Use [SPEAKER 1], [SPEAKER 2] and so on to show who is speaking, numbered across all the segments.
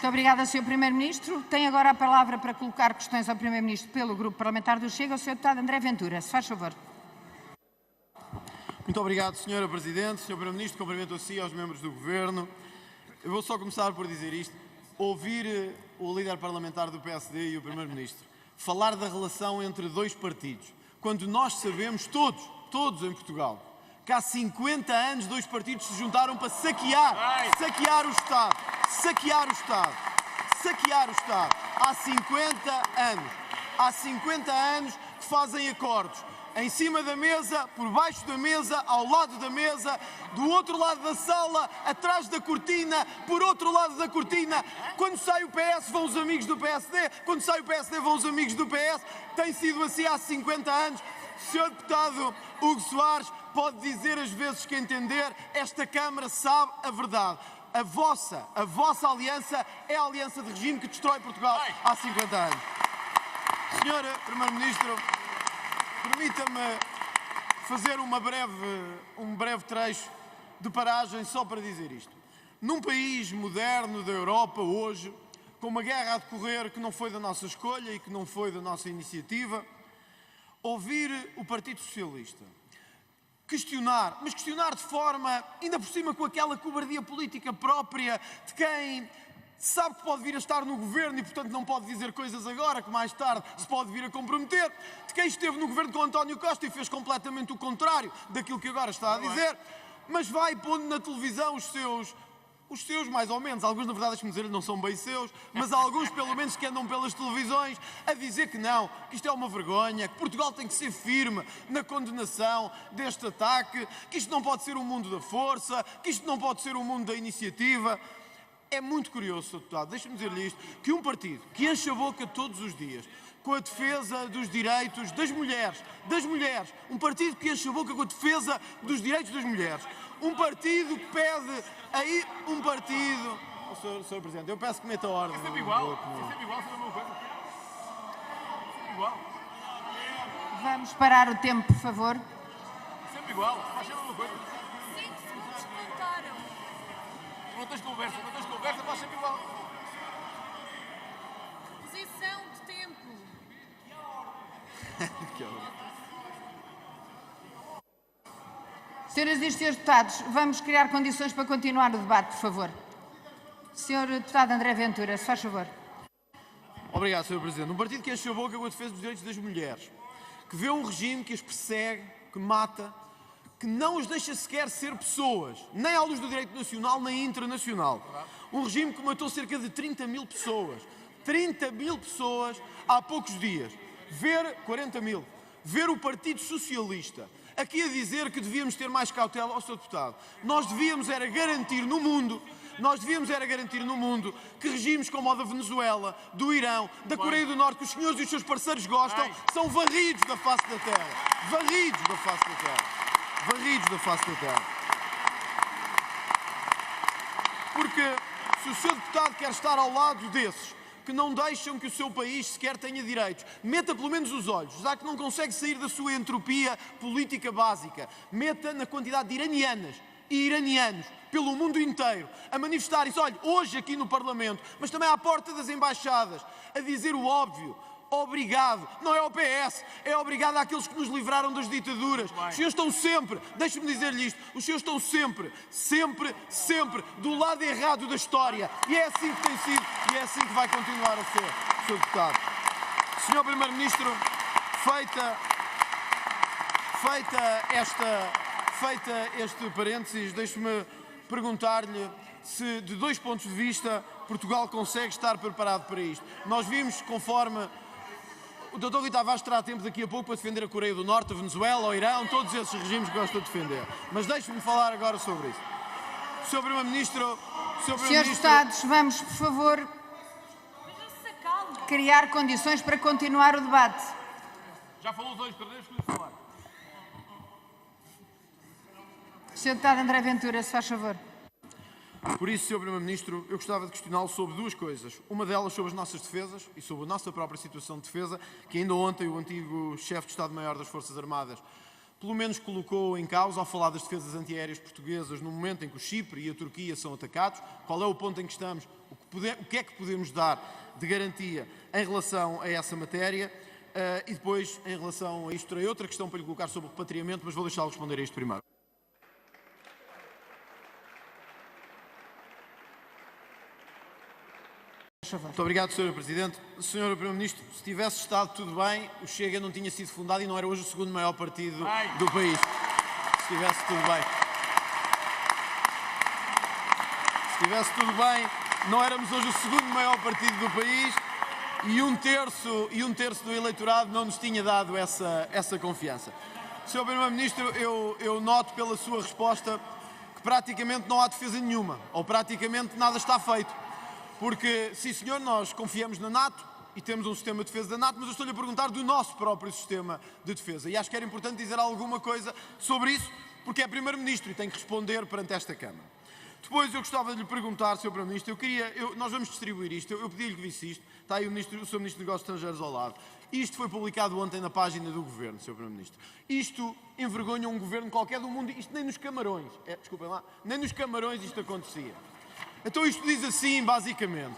[SPEAKER 1] Muito obrigada, Sr. Primeiro-Ministro. Tem agora a palavra para colocar questões ao Primeiro-Ministro pelo Grupo Parlamentar do Chega, o Sr. Deputado André Ventura. Se faz favor.
[SPEAKER 2] Muito obrigado, Sra. Presidente. Sr. Primeiro-Ministro, cumprimento a si e aos membros do Governo. Eu vou só começar por dizer isto. Ouvir o líder parlamentar do PSD e o Primeiro-Ministro falar da relação entre dois partidos, quando nós sabemos, todos em Portugal, que há 50 anos dois partidos se juntaram para saquear o Estado. Há 50 anos que fazem acordos. Em cima da mesa, por baixo da mesa, ao lado da mesa, do outro lado da sala, atrás da cortina, por outro lado da cortina. Quando sai o PS, vão os amigos do PSD. Quando sai o PSD, vão os amigos do PS. Tem sido assim há 50 anos. O Sr. Deputado Hugo Soares pode dizer as vezes que entender. Esta Câmara sabe a verdade. A vossa aliança é a aliança de regime que destrói Portugal há 50 anos. Sr. Primeiro-Ministro, permita-me fazer um breve trecho de paragem só para dizer isto. Num país moderno da Europa hoje, com uma guerra a decorrer que não foi da nossa escolha e que não foi da nossa iniciativa, ouvir o Partido Socialista questionar, mas questionar de forma, ainda por cima com aquela cobardia política própria de quem sabe que pode vir a estar no governo e, portanto, não pode dizer coisas agora que mais tarde se pode vir a comprometer, de quem esteve no governo com António Costa e fez completamente o contrário daquilo que agora está a dizer, mas vai pondo na televisão os seus mais ou menos, alguns na verdade, deixe-me dizer, não são bem seus, mas alguns pelo menos que andam pelas televisões a dizer que não, que isto é uma vergonha, que Portugal tem que ser firme na condenação deste ataque, que isto não pode ser o mundo da força, que isto não pode ser o mundo da iniciativa. É muito curioso, Sr. Deputado, deixe-me dizer-lhe isto, que um partido que enche a boca todos os dias com a defesa dos direitos das mulheres, um partido que enche a boca com a defesa dos direitos das mulheres, um partido que pede aí, Sr. Presidente, eu peço que meta a ordem.
[SPEAKER 3] É sempre igual, sempre a mesma coisa. Igual.
[SPEAKER 1] Vamos parar o tempo, por favor.
[SPEAKER 3] Sempre igual, faz sempre a mesma coisa.
[SPEAKER 4] 5 segundos contaram.
[SPEAKER 3] Não tens conversa, faz sempre igual.
[SPEAKER 4] Posição de tempo.
[SPEAKER 2] Que horror.
[SPEAKER 1] Senhoras e senhores deputados, vamos criar condições para continuar o debate, por favor. Senhor Deputado André Ventura, se faz favor.
[SPEAKER 2] Obrigado, Sr. Presidente. Um partido que enche a boca com a defesa dos direitos das mulheres, que vê um regime que as persegue, que mata, que não os deixa sequer ser pessoas, nem à luz do direito nacional, nem internacional. Um regime que matou cerca de 30 mil pessoas. 30 mil pessoas há poucos dias. Ver 40 mil. Ver o Partido Socialista aqui a dizer que devíamos ter mais cautela, Sr. Deputado. Nós devíamos era garantir no mundo que regimes como o da Venezuela, do Irão, da Coreia do Norte, que os senhores e os seus parceiros gostam, são varridos da face da terra. Varridos da face da terra. Porque se o Sr. Deputado quer estar ao lado desses que não deixam que o seu país sequer tenha direitos, meta pelo menos os olhos, já que não consegue sair da sua entropia política básica, meta na quantidade de iranianas e iranianos pelo mundo inteiro a manifestarem-se, olha, hoje aqui no Parlamento, mas também à porta das embaixadas, a dizer o óbvio. Obrigado, não é ao PS, é obrigado àqueles que nos livraram das ditaduras. Os senhores estão sempre, deixe-me dizer-lhe isto, os senhores estão sempre do lado errado da história. E é assim que tem sido e é assim que vai continuar a ser, Sr. Deputado. Sr. Primeiro-Ministro, feita este parênteses, deixe-me perguntar-lhe se, de dois pontos de vista, Portugal consegue estar preparado para isto. Nós vimos, conforme o Dr. Rui Tavares terá tempo daqui a pouco para defender a Coreia do Norte, a Venezuela, o Irão, todos esses regimes que gosta de defender. Mas deixe-me falar agora sobre isso. Sr. Primeiro-Ministro...
[SPEAKER 1] Senhores deputados, vamos, por favor, criar condições para continuar o debate.
[SPEAKER 3] Já falou os dois, deixa-me falar.
[SPEAKER 1] Senhor Deputado André Ventura, se faz favor.
[SPEAKER 2] Por isso, Sr. Primeiro-Ministro, eu gostava de questioná-lo sobre duas coisas. Uma delas sobre as nossas defesas e sobre a nossa própria situação de defesa, que ainda ontem o antigo chefe de Estado-Maior das Forças Armadas pelo menos colocou em causa ao falar das defesas antiaéreas portuguesas no momento em que o Chipre e a Turquia são atacados. Qual é o ponto em que estamos? O que o que é que podemos dar de garantia em relação a essa matéria. E depois, em relação a isto, terei outra questão para lhe colocar sobre o repatriamento, mas vou deixá-lo responder a isto primeiro. Muito obrigado, Sra. Presidente. Sr. Primeiro-Ministro, se tivesse estado tudo bem, o Chega não tinha sido fundado e não era hoje o segundo maior partido do país. Se tivesse tudo bem. Se tivesse tudo bem, não éramos hoje o segundo maior partido do país e um terço do eleitorado não nos tinha dado essa confiança. Sr. Primeiro-Ministro, eu noto pela sua resposta que praticamente não há defesa nenhuma, ou praticamente nada está feito. Porque, sim senhor, nós confiamos na NATO e temos um sistema de defesa da NATO, mas eu estou-lhe a perguntar do nosso próprio sistema de defesa. E acho que era importante dizer alguma coisa sobre isso, porque é Primeiro-Ministro e tem que responder perante esta Câmara. Depois eu gostava de lhe perguntar, Sr. Primeiro-Ministro, nós vamos distribuir isto, eu pedi-lhe que visse isto, está aí o Sr. Ministro dos Negócios Estrangeiros ao lado. Isto foi publicado ontem na página do Governo, Sr. Primeiro-Ministro. Isto envergonha um governo qualquer do mundo, isto nem nos Camarões, desculpem lá, nem nos Camarões isto acontecia. Então isto diz assim, basicamente.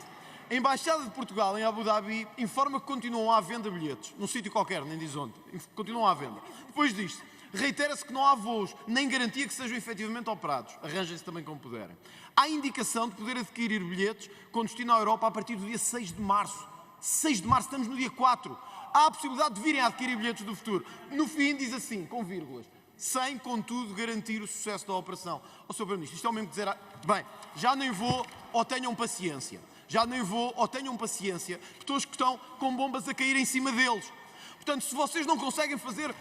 [SPEAKER 2] A Embaixada de Portugal em Abu Dhabi informa que continuam à venda bilhetes, num sítio qualquer, nem diz onde, continuam à venda. Depois diz-se, reitera-se que não há voos, nem garantia que sejam efetivamente operados. Arranjem-se também como puderem. Há indicação de poder adquirir bilhetes com destino à Europa a partir do dia 6 de março. 6 de março, estamos no dia 4. Há a possibilidade de virem a adquirir bilhetes do futuro. No fim diz assim, com vírgulas, sem, contudo, garantir o sucesso da operação. Ó, Sr. Primeiro-Ministro, isto é o mesmo que dizer... Bem, já nem vou ou tenham paciência. Já nem vou ou tenham paciência, pessoas que estão com bombas a cair em cima deles. Portanto, se vocês não conseguem fazer,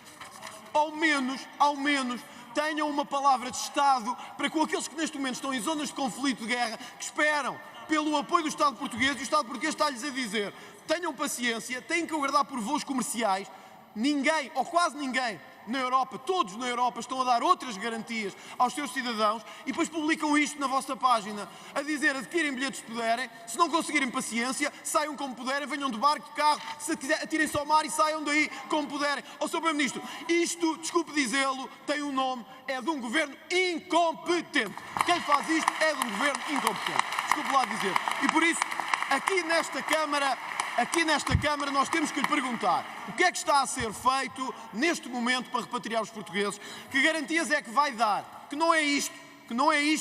[SPEAKER 2] ao menos, tenham uma palavra de Estado para com aqueles que neste momento estão em zonas de conflito, de guerra, que esperam pelo apoio do Estado português, e o Estado português está-lhes a dizer, tenham paciência, têm que aguardar por voos comerciais. Ninguém, ou quase ninguém, na Europa, todos na Europa, estão a dar outras garantias aos seus cidadãos e depois publicam isto na vossa página, a dizer, adquirem bilhetes se puderem, se não conseguirem paciência, saiam como puderem, venham de barco, de carro, se quiser, atirem-se ao mar e saiam daí como puderem. Ó, Sr. Primeiro-Ministro, isto, desculpe dizê-lo, tem um nome, é de um governo incompetente. Quem faz isto é de um governo incompetente. Desculpe lá dizer. E por isso, aqui nesta Câmara nós temos que lhe perguntar o que é que está a ser feito neste momento para repatriar os portugueses, que garantias é que vai dar, que não é isto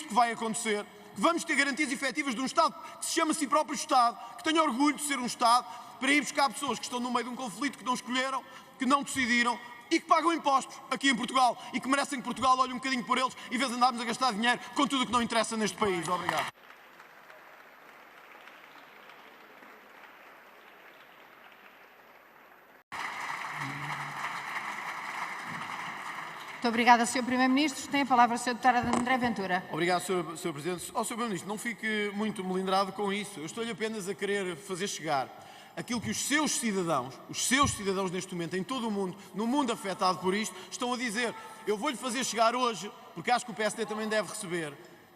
[SPEAKER 2] que vai acontecer, que vamos ter garantias efetivas de um Estado que se chama a si próprio Estado, que tenha orgulho de ser um Estado, para ir buscar pessoas que estão no meio de um conflito, que não escolheram, que não decidiram e que pagam impostos aqui em Portugal e que merecem que Portugal olhe um bocadinho por eles em vez de andarmos a gastar dinheiro com tudo o que não interessa neste país. Obrigado.
[SPEAKER 1] Muito obrigada, Sr. Primeiro-Ministro. Tem a palavra o Sr. Deputado André Ventura.
[SPEAKER 2] Obrigado, Sr. Presidente. Ó, Sr. Primeiro-Ministro, não fique muito melindrado com isso. Eu estou-lhe apenas a querer fazer chegar aquilo que os seus cidadãos neste momento, em todo o mundo, no mundo afetado por isto, estão a dizer. Eu vou-lhe fazer chegar hoje, porque acho que o PSD também deve receber,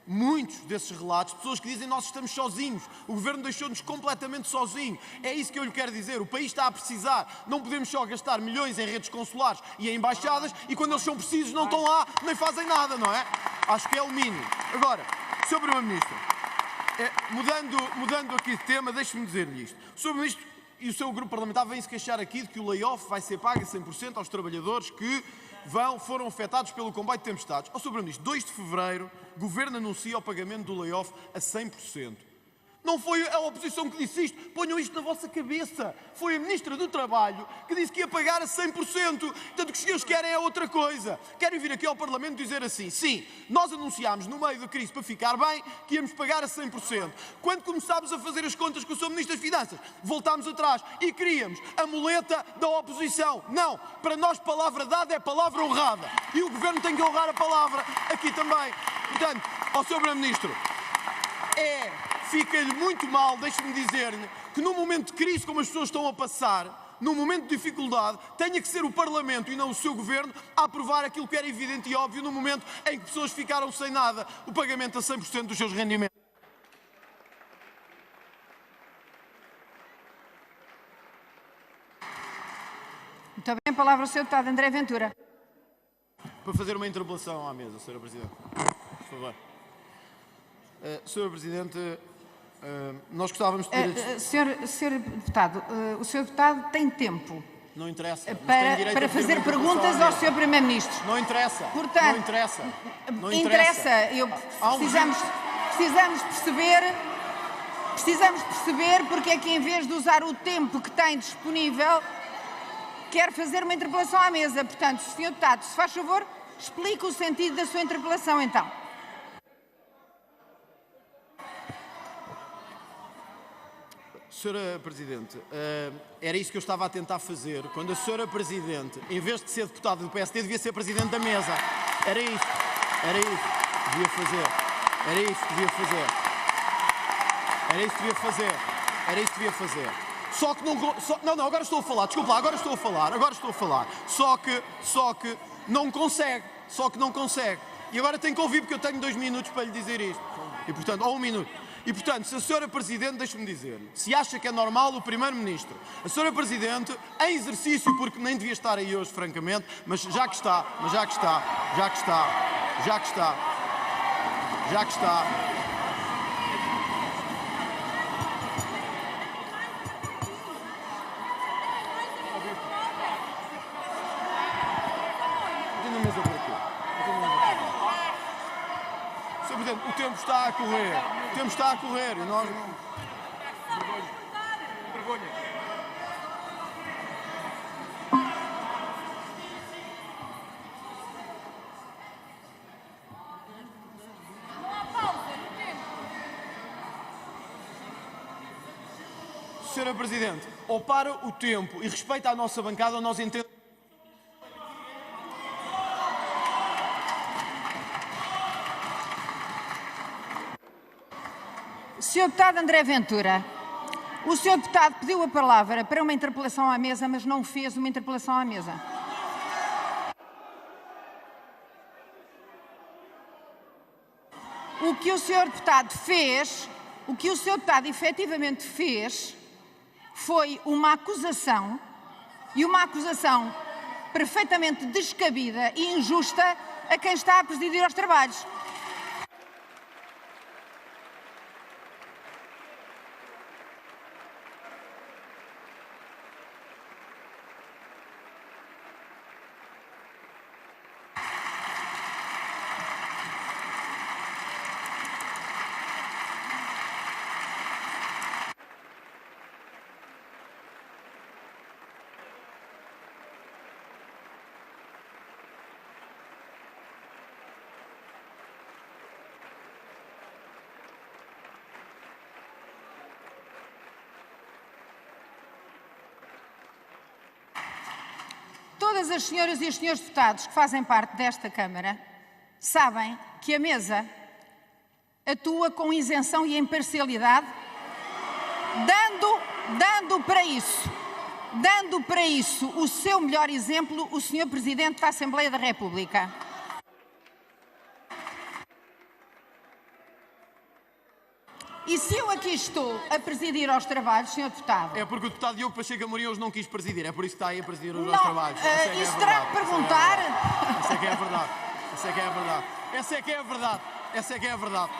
[SPEAKER 2] muitos desses relatos, pessoas que dizem nós estamos sozinhos, o Governo deixou-nos completamente sozinho. É isso que eu lhe quero dizer, o país está a precisar, não podemos só gastar milhões em redes consulares e em embaixadas e quando eles são precisos não estão lá, nem fazem nada, não é? Acho que é o mínimo. Agora, Sr. Primeiro-Ministro, mudando aqui de tema, deixe-me dizer-lhe isto. O Sr. Ministro e o seu grupo parlamentar vêm-se queixar aqui de que o layoff vai ser pago a 100% aos trabalhadores que foram afetados pelo comboio de tempestades. Ó, Sr. Primeiro-Ministro, 2 de fevereiro, o Governo anuncia o pagamento do layoff a 100%. Não foi a oposição que disse isto, ponham isto na vossa cabeça. Foi a Ministra do Trabalho que disse que ia pagar a 100%. Portanto, o que os senhores querem é outra coisa. Querem vir aqui ao Parlamento dizer assim, sim, nós anunciámos no meio da crise para ficar bem que íamos pagar a 100%. Quando começámos a fazer as contas com o Sr. Ministro das Finanças, voltámos atrás e queríamos a muleta da oposição. Não, para nós palavra dada é palavra honrada. E o Governo tem que honrar a palavra aqui também. Portanto, ao Sr. Primeiro-Ministro, fica-lhe muito mal, deixe-me dizer-lhe, que num momento de crise como as pessoas estão a passar, num momento de dificuldade, tenha que ser o Parlamento e não o seu Governo a aprovar aquilo que era evidente e óbvio no momento em que pessoas ficaram sem nada, o pagamento a 100% dos seus rendimentos.
[SPEAKER 1] Muito bem, a palavra ao Sr. Deputado André Ventura.
[SPEAKER 2] Para fazer uma interpelação à mesa, Sra. Presidente. Por favor. Sr. Presidente, Nós gostávamos de ter...
[SPEAKER 1] Senhor Deputado, o Senhor Deputado tem tempo
[SPEAKER 2] Não interessa. Mas tem direito
[SPEAKER 1] para
[SPEAKER 2] a pedir
[SPEAKER 1] fazer
[SPEAKER 2] uma interpelação
[SPEAKER 1] perguntas
[SPEAKER 2] à
[SPEAKER 1] ao
[SPEAKER 2] mesa.
[SPEAKER 1] Sr. Primeiro-Ministro.
[SPEAKER 2] Não interessa.
[SPEAKER 1] Portanto,
[SPEAKER 2] não interessa. Não
[SPEAKER 1] interessa.
[SPEAKER 2] Há um
[SPEAKER 1] Precisamos perceber porque é que, em vez de usar o tempo que tem disponível, quer fazer uma interpelação à mesa. Portanto, Sr. Deputado, se faz favor, explique o sentido da sua interpelação, então.
[SPEAKER 2] Senhora Presidente, era isso que eu estava a tentar fazer. Quando a Senhora Presidente, em vez de ser deputada do PSD, devia ser Presidente da mesa. Era isso que devia fazer. Era isso que devia fazer. Só que não... Não, agora estou a falar. Desculpa lá, agora estou a falar. Só que não consegue. E agora tenho que ouvir porque eu tenho 2 minutos para lhe dizer isto. E portanto, ou 1 minuto. E, portanto, se a Sra. Presidente, deixe-me dizer-lhe, se acha que é normal o Primeiro-Ministro, a Sra. Presidente, em exercício, porque nem devia estar aí hoje, francamente, mas já que está, Tenho a mesa por aqui. Sr. Presidente, o tempo está a correr e nós não...
[SPEAKER 3] Vergonha.
[SPEAKER 4] Não há pausa no tempo.
[SPEAKER 2] Sra. Presidente, ou para o tempo e respeita a nossa bancada, ou nós entendemos...
[SPEAKER 1] Sr. Deputado André Ventura, o Sr. Deputado pediu a palavra para uma interpelação à mesa, mas não fez uma interpelação à mesa. O que o Sr. Deputado fez, o que o Sr. Deputado efetivamente fez, foi uma acusação, e uma acusação perfeitamente descabida e injusta a quem está a presidir aos trabalhos. Todas as senhoras e os senhores deputados que fazem parte desta Câmara sabem que a mesa atua com isenção e imparcialidade, dando para isso o seu melhor exemplo, o Sr. Presidente da Assembleia da República. E se eu aqui estou a presidir aos trabalhos, Sr. Deputado...
[SPEAKER 2] É porque o deputado Diogo Pacheco Amorim hoje não quis presidir, é por isso que está aí a presidir os nossos trabalhos.
[SPEAKER 1] Isso terá que perguntar...
[SPEAKER 2] Essa é que é a verdade.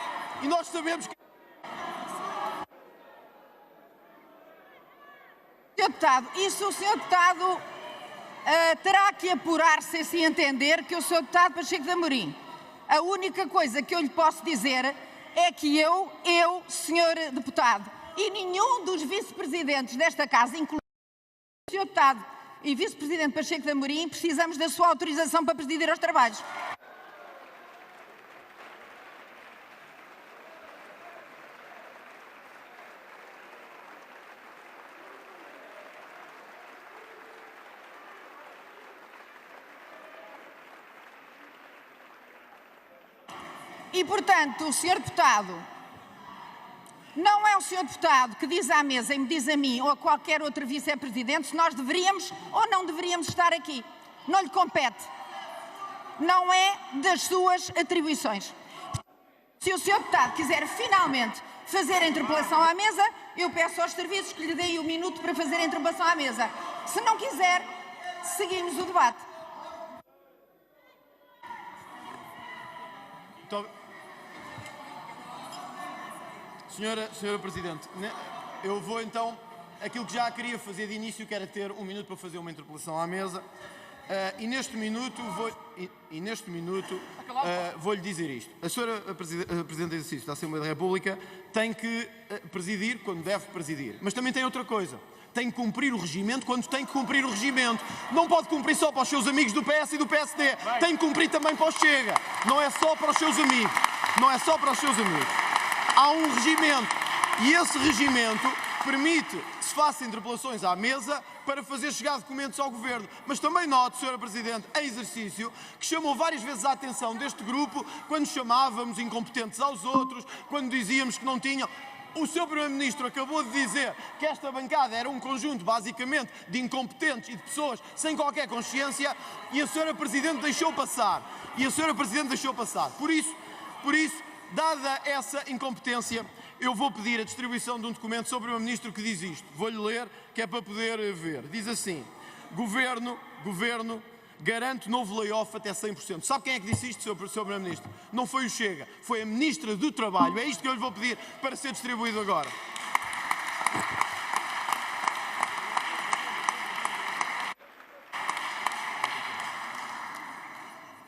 [SPEAKER 2] E nós sabemos que...
[SPEAKER 1] Sr. Deputado, isso o Sr. Deputado terá que apurar se assim entender que eu sou Deputado Pacheco de Amorim. A única coisa que eu lhe posso dizer é que eu, Sr. Deputado, e nenhum dos vice-presidentes desta Casa, incluindo o Sr. Deputado e Vice-Presidente Pacheco de Amorim, precisamos da sua autorização para presidir aos trabalhos. E, portanto, o Sr. Deputado não é o Sr. Deputado que diz à mesa e me diz a mim ou a qualquer outro vice-presidente se nós deveríamos ou não deveríamos estar aqui. Não lhe compete. Não é das suas atribuições. Se o Sr. Deputado quiser finalmente fazer a interpelação à mesa, eu peço aos serviços que lhe deem 1 minuto para fazer a interpelação à mesa. Se não quiser, seguimos o debate.
[SPEAKER 2] Senhora Presidente, eu vou então aquilo que já queria fazer de início, que era ter 1 minuto para fazer uma interpelação à mesa. E neste minuto vou-lhe dizer isto. A senhora Presidente de Exercício da Assembleia da República tem que presidir quando deve presidir. Mas também tem outra coisa. Tem que cumprir o regimento quando tem que cumprir o regimento. Não pode cumprir só para os seus amigos do PS e do PSD. Tem que cumprir também para o Chega. Não é só para os seus amigos. Não é só para os seus amigos. Há um regimento. E esse regimento permite que se faça interpelações à mesa para fazer chegar documentos ao Governo. Mas também noto, Sra. Presidente, em exercício, que chamou várias vezes a atenção deste grupo quando chamávamos incompetentes aos outros, quando dizíamos que não tinham. O Sr. Primeiro-Ministro acabou de dizer que esta bancada era um conjunto, basicamente, de incompetentes e de pessoas sem qualquer consciência e a Sra. Presidente deixou passar. Por isso, dada essa incompetência, eu vou pedir a distribuição de um documento sobre o Primeiro-Ministro que diz isto. Vou-lhe ler, que é para poder ver. Diz assim: Governo, garante novo layoff até 100%. Sabe quem é que disse isto, Sr. Primeiro-Ministro? Não foi o Chega, foi a Ministra do Trabalho. É isto que eu lhe vou pedir para ser distribuído agora.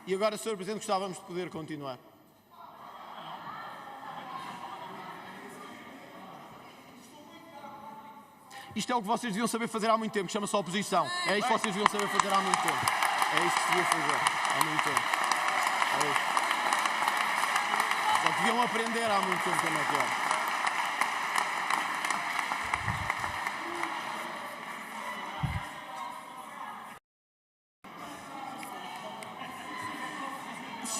[SPEAKER 2] E agora, Sr. Presidente, gostávamos de poder continuar. Isto é o que vocês deviam saber fazer há muito tempo, que chama-se oposição. É isto que vocês deviam saber fazer há muito tempo. É isto que se devia fazer há muito tempo. É isto. Só que deviam aprender há muito tempo como é que é.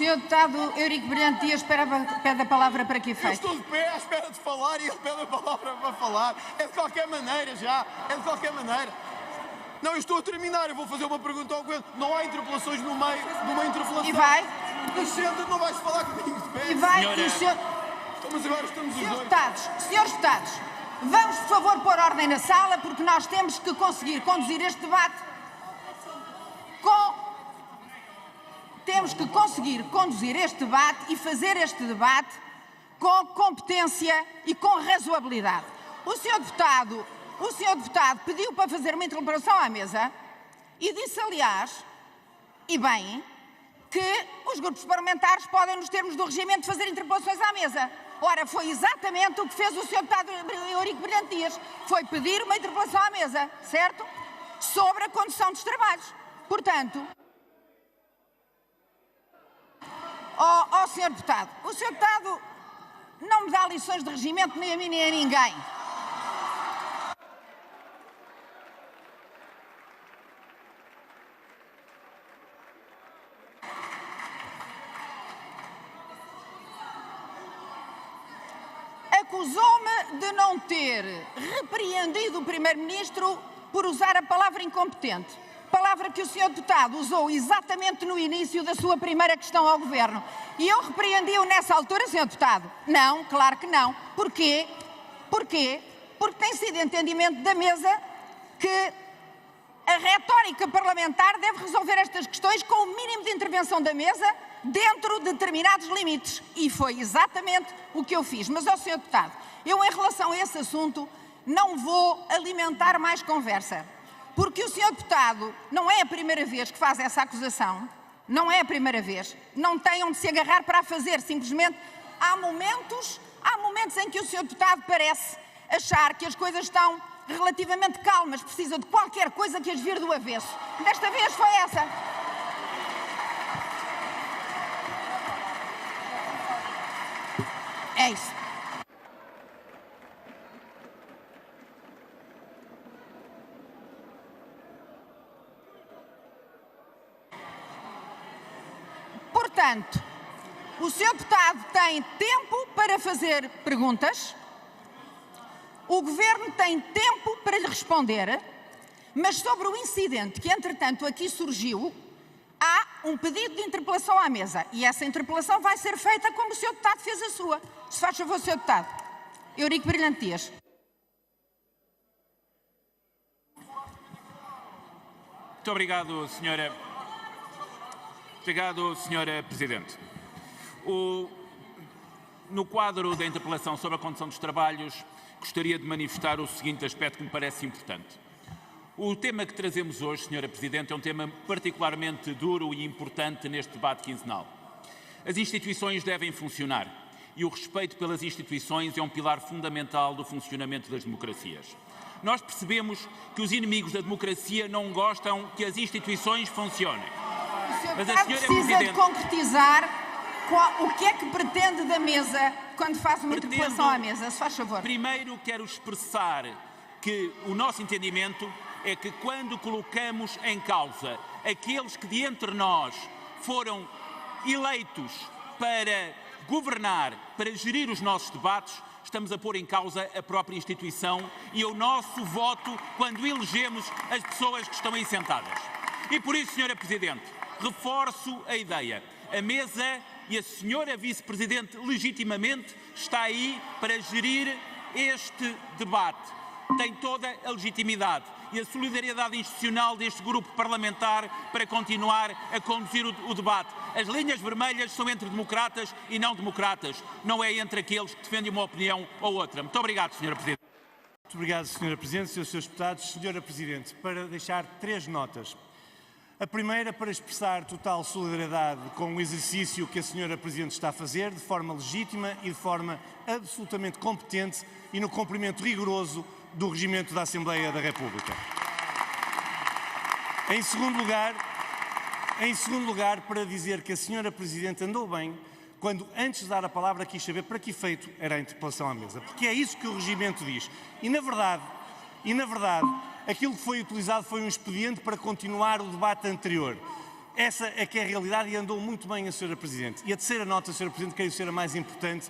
[SPEAKER 1] Sr. Deputado Eurico Brilhante Dias pede a palavra para que
[SPEAKER 2] Eu
[SPEAKER 1] efeito?
[SPEAKER 2] estou de pé à espera de falar e ele pede a palavra para falar. É de qualquer maneira já. É de qualquer maneira. Não, eu estou a terminar. Eu vou fazer uma pergunta ao Governo. Não há interpelações no meio de uma interpelação.
[SPEAKER 1] E vai?
[SPEAKER 2] Mas senta, não vais falar comigo de pé.
[SPEAKER 1] E vai?
[SPEAKER 3] Senhora-
[SPEAKER 1] E o senhor...
[SPEAKER 2] Então, mas agora estamos os dois.
[SPEAKER 1] Senhores deputados, vamos, por favor, pôr ordem na sala, porque nós temos que conseguir conduzir este debate e fazer este debate com competência e com razoabilidade. O senhor deputado pediu para fazer uma interpelação à mesa e disse, aliás, e bem, que os grupos parlamentares podem, nos termos do regimento, fazer interpelações à mesa. Ora, foi exatamente o que fez o senhor deputado Eurico Brilhante Dias. Foi pedir uma interpelação à mesa, certo? Sobre a condução dos trabalhos. Portanto, ó senhor deputado, o senhor deputado não me dá lições de regimento nem a mim nem a ninguém. Acusou-me de não ter repreendido o Primeiro-Ministro por usar a palavra incompetente. Palavra que o senhor deputado usou exatamente no início da sua primeira questão ao Governo. E eu repreendi-o nessa altura, senhor deputado? Não, claro que não. Porquê? Porque tem sido entendimento da mesa que a retórica parlamentar deve resolver estas questões com o mínimo de intervenção da mesa dentro de determinados limites. E foi exatamente o que eu fiz. Mas, ó senhor deputado, eu em relação a esse assunto não vou alimentar mais conversa. Porque o senhor deputado não é a primeira vez que faz essa acusação, não é a primeira vez, não tem onde se agarrar para a fazer, simplesmente há momentos em que o senhor deputado parece achar que as coisas estão relativamente calmas, precisa de qualquer coisa que as vire do avesso. Desta vez foi essa. É isso. Portanto, o senhor deputado tem tempo para fazer perguntas, o Governo tem tempo para lhe responder, mas sobre o incidente que, entretanto, aqui surgiu, há um pedido de interpelação à mesa e essa interpelação vai ser feita como o senhor deputado fez a sua. Se faz favor, senhor deputado. Eurico Brilhante Dias.
[SPEAKER 3] Muito obrigado, senhora. Obrigado, senhora Presidente.
[SPEAKER 5] No quadro da interpelação sobre a condição dos trabalhos, gostaria de manifestar o seguinte aspecto que me parece importante. O tema que trazemos hoje, Sra. Presidente, é um tema particularmente duro e importante neste debate quinzenal. As instituições devem funcionar e o respeito pelas instituições é um pilar fundamental do funcionamento das democracias. Nós percebemos que os inimigos da democracia não gostam que as instituições funcionem.
[SPEAKER 1] O Sr.
[SPEAKER 5] Mas a
[SPEAKER 1] Deputado
[SPEAKER 5] senhora
[SPEAKER 1] precisa de
[SPEAKER 5] Presidente...
[SPEAKER 1] concretizar o que é que pretende da mesa quando faz uma interpelação à mesa, se faz favor.
[SPEAKER 5] Primeiro quero expressar que o nosso entendimento é que quando colocamos em causa aqueles que de entre nós foram eleitos para governar, para gerir os nossos debates, estamos a pôr em causa a própria instituição e o nosso voto quando elegemos as pessoas que estão aí sentadas. E por isso, Sra. Presidente, reforço a ideia. A mesa e a Sra. Vice-Presidente legitimamente está aí para gerir este debate. Tem toda a legitimidade e a solidariedade institucional deste grupo parlamentar para continuar a conduzir o debate. As linhas vermelhas são entre democratas e não democratas, não é entre aqueles que defendem uma opinião ou outra. Muito obrigado, Sra. Presidente.
[SPEAKER 6] Muito obrigado, Sra. Presidente, Srs. Deputados. Sra. Presidente, para deixar 3 notas. A primeira, para expressar total solidariedade com o exercício que a Sra. Presidente está a fazer, de forma legítima e de forma absolutamente competente e no cumprimento rigoroso do regimento da Assembleia da República. Em segundo lugar, para dizer que a Sra. Presidente andou bem quando, antes de dar a palavra, quis saber para que efeito era a interpelação à mesa, porque é isso que o regimento diz. E, na verdade, aquilo que foi utilizado foi um expediente para continuar o debate anterior. Essa é que é a realidade e andou muito bem a Sra. Presidente. E a terceira nota, Sra. Presidente, creio ser a mais importante,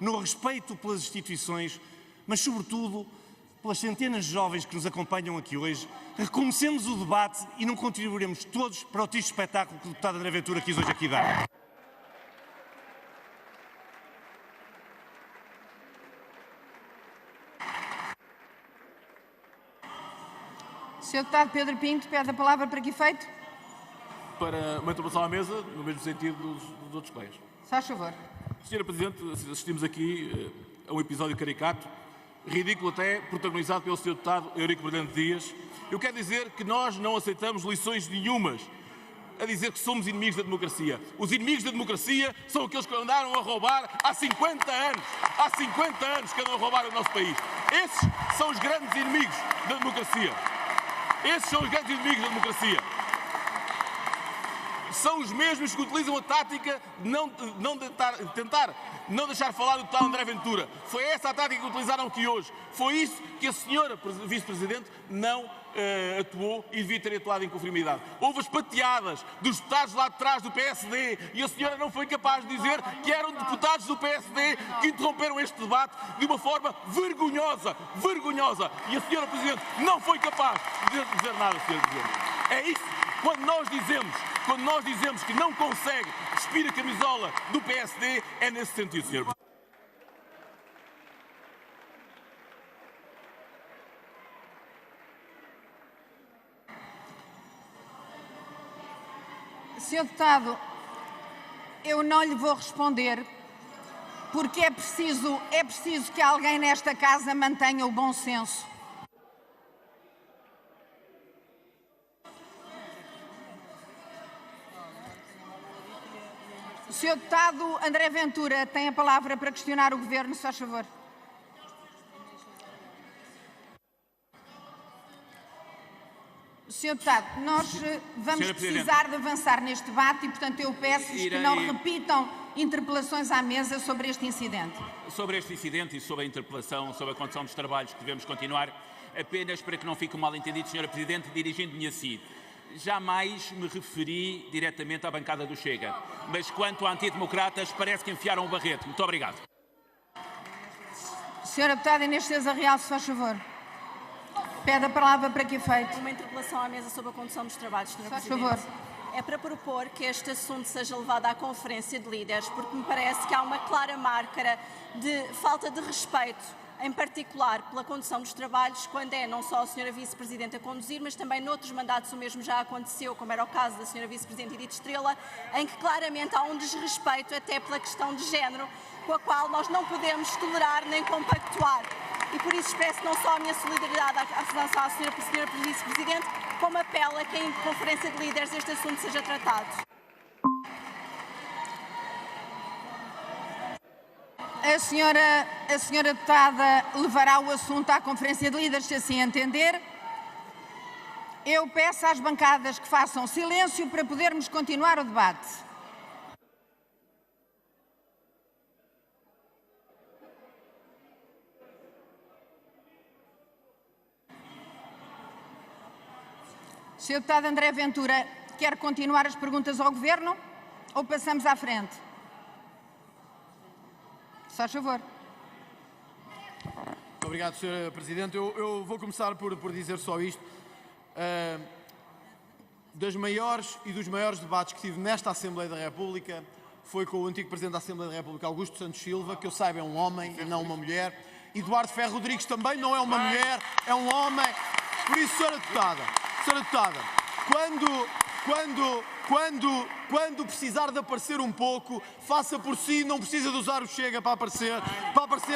[SPEAKER 6] no respeito pelas instituições, mas, sobretudo, pelas centenas de jovens que nos acompanham aqui hoje, recomecemos o debate e não contribuiremos todos para o triste espetáculo que o deputado André Ventura quis hoje aqui dar.
[SPEAKER 1] Sr. Deputado Pedro Pinto pede a palavra para que efeito?
[SPEAKER 3] Para uma interpelação à mesa, no mesmo sentido dos outros colegas.
[SPEAKER 1] Se faz favor.
[SPEAKER 3] Sra. Presidente, assistimos aqui a um episódio caricato, ridículo até, protagonizado pelo Sr. Deputado Eurico Brilhante Dias. Eu quero dizer que nós não aceitamos lições nenhumas a dizer que somos inimigos da democracia. Os inimigos da democracia são aqueles que andaram a roubar há 50 anos. Há 50 anos que andam a roubar o nosso país. Esses são os grandes inimigos da democracia. Esses são os grandes inimigos da democracia. São os mesmos que utilizam a tática de tentar não deixar falar o deputado André Ventura. Foi essa a tática que utilizaram aqui hoje. Foi isso que a senhora Vice-Presidente não atuou e devia ter atuado em conformidade. Houve as pateadas dos deputados lá de trás do PSD e a senhora não foi capaz de dizer que eram deputados do PSD que interromperam este debate de uma forma vergonhosa, vergonhosa. E a senhora Presidente não foi capaz de dizer nada, senhora Presidente. É isso. Quando nós dizemos que não consegue despir a camisola do PSD, é nesse sentido, senhor.
[SPEAKER 1] Sr. Deputado, eu não lhe vou responder porque é preciso que alguém nesta casa mantenha o bom senso. O Sr. Deputado André Ventura tem a palavra para questionar o Governo, se faz favor. Sr. Deputado, nós vamos precisar de avançar neste debate e, portanto, eu peço-vos que não repitam interpelações à mesa sobre este incidente.
[SPEAKER 5] Sobre este incidente e sobre a interpelação, sobre a condição dos trabalhos que devemos continuar, apenas para que não fique mal entendido, Sra. Presidente, dirigindo-me a si. Jamais me referi diretamente à bancada do Chega, mas quanto a antidemocratas, parece que enfiaram o barrete. Muito obrigado.
[SPEAKER 1] Sra. Deputada Inês César Real, se faz favor. Pede a palavra para que efeito?
[SPEAKER 7] Uma interpelação à mesa sobre a condução dos trabalhos, Sra.
[SPEAKER 1] Faz
[SPEAKER 7] Presidente.
[SPEAKER 1] favor.
[SPEAKER 7] É para propor que este assunto seja levado à Conferência de Líderes, porque me parece que há uma clara marca de falta de respeito, em particular pela condução dos trabalhos, quando é não só a Sra. Vice-Presidente a conduzir, mas também noutros mandatos o mesmo já aconteceu, como era o caso da Sra. Vice-Presidente Edith Estrela, em que claramente há um desrespeito até pela questão de género com a qual nós não podemos tolerar nem compactuar. E por isso expresso não só a minha solidariedade à senhora Vice-Presidente, como apelo a que em Conferência de Líderes este assunto seja tratado.
[SPEAKER 1] A senhora deputada levará o assunto à Conferência de Líderes, se assim entender. Eu peço às bancadas que façam silêncio para podermos continuar o debate. Sr. deputado André Ventura, quer continuar as perguntas ao Governo ou passamos à frente? Se faz favor.
[SPEAKER 2] Obrigado, Sra. Presidente. Eu vou começar por dizer só isto. Das maiores e dos maiores debates que tive nesta Assembleia da República foi com o antigo Presidente da Assembleia da República, Augusto Santos Silva, que eu saiba é um homem e não uma mulher. Eduardo Ferro Rodrigues também não é uma mulher, é um homem. Por isso, Sra. Deputada, quando precisar de aparecer um pouco, faça por si, não precisa de usar o Chega para aparecer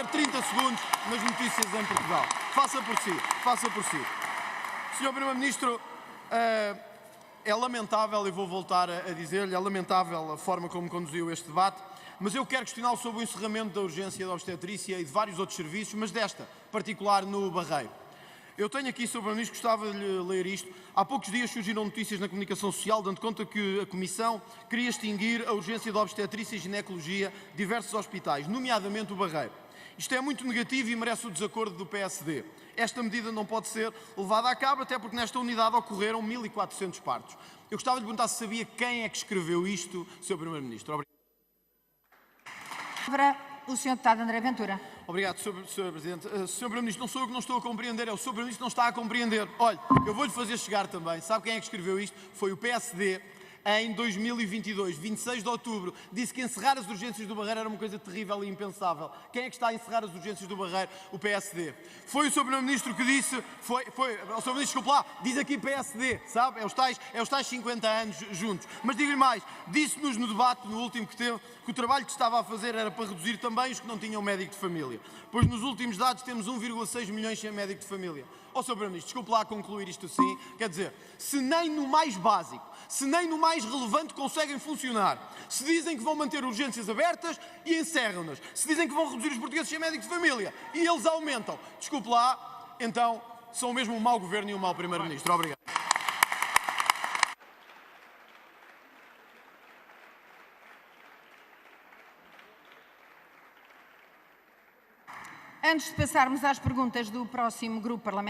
[SPEAKER 2] 30 segundos nas notícias em Portugal. Faça por si. Sr. Primeiro-Ministro, é lamentável, e vou voltar a dizer-lhe, é lamentável a forma como conduziu este debate, mas eu quero questioná-lo sobre o encerramento da urgência da obstetrícia e de vários outros serviços, mas desta, particular no Barreiro. Eu tenho aqui, Sr. Primeiro-Ministro, gostava de lhe ler isto. Há poucos dias surgiram notícias na comunicação social dando conta que a Comissão queria extinguir a urgência de obstetrícia e ginecologia de diversos hospitais, nomeadamente o Barreiro. Isto é muito negativo e merece o desacordo do PSD. Esta medida não pode ser levada a cabo, até porque nesta unidade ocorreram 1.400 partos. Eu gostava de perguntar se sabia quem é que escreveu isto, Sr. Primeiro-Ministro.
[SPEAKER 1] Obrigado. O Sr. deputado André Ventura.
[SPEAKER 2] Obrigado, Sr. Presidente. Sr. Primeiro-Ministro, não sou eu que não estou a compreender, é o Sr. Primeiro-Ministro que não está a compreender. Olha, eu vou-lhe fazer chegar também. Sabe quem é que escreveu isto? Foi o PSD. Em 2022, 26 de outubro, disse que encerrar as urgências do Barreiro era uma coisa terrível e impensável. Quem é que está a encerrar as urgências do Barreiro? O PSD. Foi o Sr. Primeiro-Ministro que disse, o Sr. Primeiro-Ministro, desculpe lá, diz aqui PSD, sabe? É os tais 50 anos juntos. Mas digo-lhe mais, disse-nos no debate, no último que teve, que o trabalho que estava a fazer era para reduzir também os que não tinham médico de família. Pois nos últimos dados temos 1,6 milhões sem médico de família. Sr. Primeiro-Ministro, desculpe lá concluir isto assim, quer dizer, se nem no mais básico, se nem no mais relevante conseguem funcionar, se dizem que vão manter urgências abertas e encerram-nas, se dizem que vão reduzir os portugueses sem médico de família e eles aumentam, desculpe lá, então são mesmo um mau governo e um mau Primeiro-Ministro. Obrigado.
[SPEAKER 1] Antes de passarmos às perguntas do próximo grupo parlamentar,